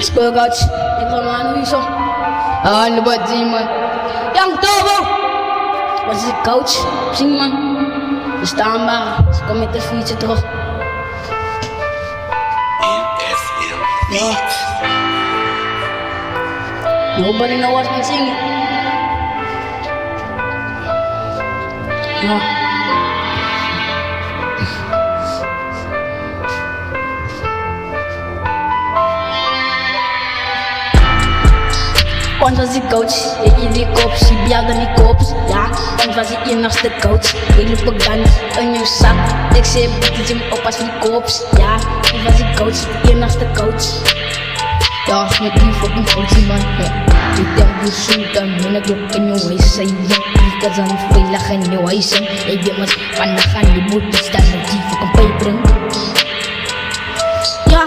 Speelcoach, ik ga maar aan zo. Ano ba, man? Yang Tobo! Was ik coach? Zie man. We staan maar. Ze komen met de fietsen terug. Ja. Nobody knows what I'm singing. Ja. Ons was die coach, in die kops, die belde die kops. Ja, ons was die enigste coach. Ik loop ook dan in jouw zak. Ik zei, het je op als die kops. Ja, ik was die coach, die enigste coach. Ja, met die fucking coach man. Je denkt je zoet dan, en ik loop in jouw huis. Zij ik kan zijn veilig in jouw huis. Ik denk maar, vandaag gaan je moet staan met die fucking pijperen. Ja.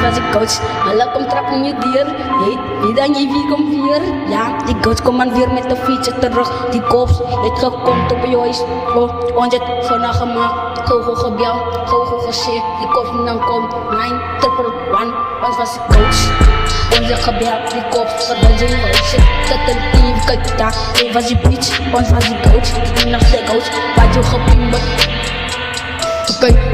Was ik coach, alle komt trappen je dier. Wie dan je wie komt weer? Ja, die coach komt man weer met de fietsen terug. Die kops, het gekomt op je huis. Ons het vannacht gemaakt. Go gebel, go gezegd. Die kops dan komt 911. Ons was ik coach. Onze gebel, die kops, wat dan zijn huis. Dat een team, kijk daar. Ik was die bitch, ons was die coach. Die nog de coach, wat je gepimbert.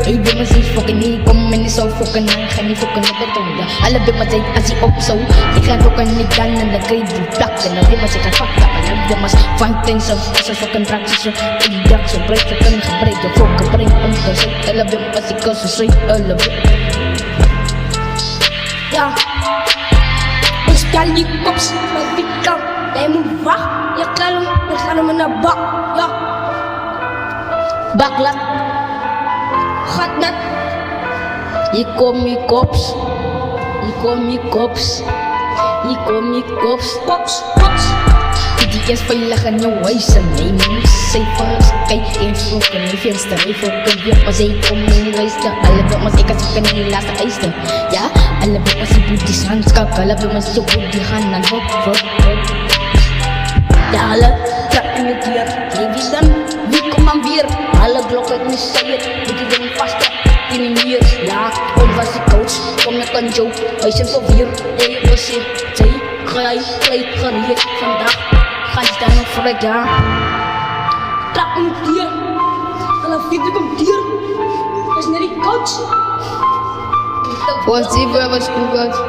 Hey, dit was niet fucking niet, kom in zo fucking aan, ga niet fucking op het tonga. Alle dit was niet, als hij op zo, ik ga fucking niet gaan en dan krijg je die plak. En dan dit was ik een fuck up, en dit was van ten zo, zo fucking praktisch, ik dacht zo breed, zo kunnen gebreken, fucking breed, om te zeggen. Alle dit was ik al zo zweet, alle dit. Ja, ik stel die kops, maar wie kan, jij moet wachten, je kan hem, we gaan hem naar bak, ja. Baklat. Gaat net. Hier kom je kops. Hier kom je kops. Hier kom je kops. Kops, kops. Die is veilig in jouw huis en neem je cijfers. Kijk eens vroeg in je venster. Even kun je pas ik kom in je luister. Alle bummers ik als ik in je laatste eisten. Ja, alle bummers die boeties handskak. Alle bummers je boet die gaan aan hop, hop, hop. Ja, alle trap in je dier. Geef je dan, wie komt dan weer? Alle blokken in je zijde. Moet je dan vast in je muur. Ja, ons was die coach. Kom met een joke. Hij is zo weer. Hey, was je. Zij, gericht vandaag. Ga je daar nog vrij, ja. Trap in je dier. Alle vier komt dier. Dat is net die coach. Was die bij was goed?